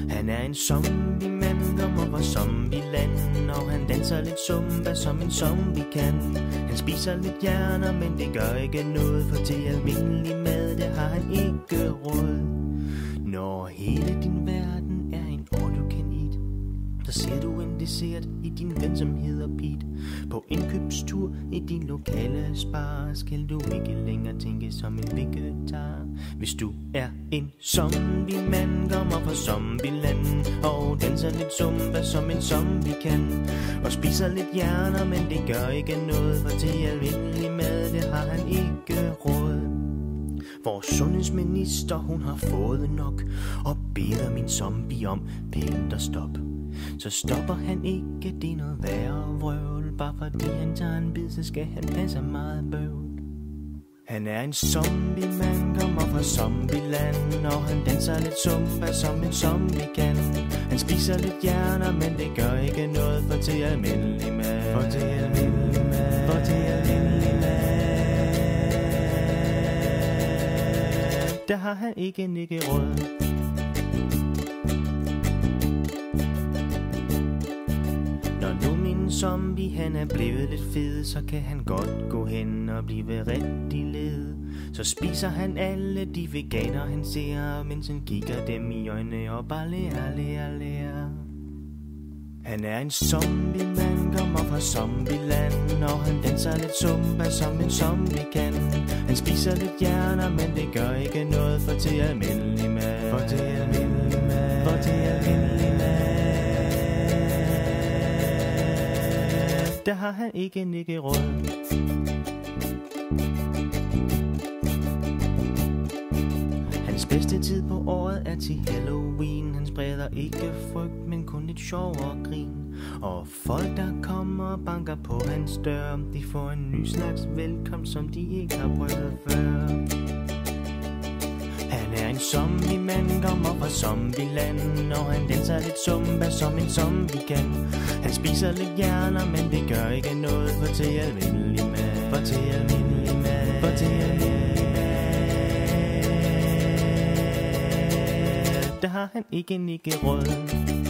Han er en zombie-mand, kommer fra zombieland, og han danser lidt zumba, som en zombie kan. Han spiser lidt hjerner, men det gør ikke noget, for til almindelig mad, det har han ikke råd. Når hele din verden er en all-you-can-eat, så ser du en dessert i din ven, som hedder Pete. På indkøbstur i din lokale spar skal du ikke længere tænke som en vegetar. Hvis du er en zombie-mand, kommer fra zombieland, og danser lidt zumba, som en zombie kan, og spiser lidt hjerner, men det gør ikke noget, for til almindelig mad, det har han ikke råd. Vores sundhedsminister, hun har fået nok, og beder min zombie om pænt at stoppe. Så stopper han ikke, det er noget værre vrøvl. Bare fordi han tager en bid, så skal han passe meget bøvl. Han er en zombie-mand, kommer fra zombieland, og han danser lidt zumba, som en zombie kan. Han spiser lidt hjerner, men det gør ikke noget, for til almindelig mad. For til almindelig mad. For til almindelig mad. Der har han ikke råd. Zombie, han er blevet lidt fed, så kan han godt gå hen og blive rigtig led. Så spiser han alle de veganer, han ser, mens han kigger dem i øjnene og bare lærer. Han er en zombie-mand, kommer fra zombieland, og han danser lidt zumba, som en zombie kan. Han spiser lidt hjerner, men det gør ikke noget, for til almindelig mad. For til almindelig mad. For til almindelig mad. Der har han ikke råd. Hans bedste tid på året er til Halloween. Han spreder ikke frygt, men kun lidt sjov og grin. Og folk der kommer og banker på hans dør, de får en ny slags velkomst, som de ikke har prøvet før. Han er en zombie-mand, kommer fra zombieland, og han danser lidt zumba, som en zombie kan. Han spiser lidt hjerner, men det gør ikke noget, for til almindelig mad. For til almindelig mad. For til almindelig mad. Der har han ikke råd.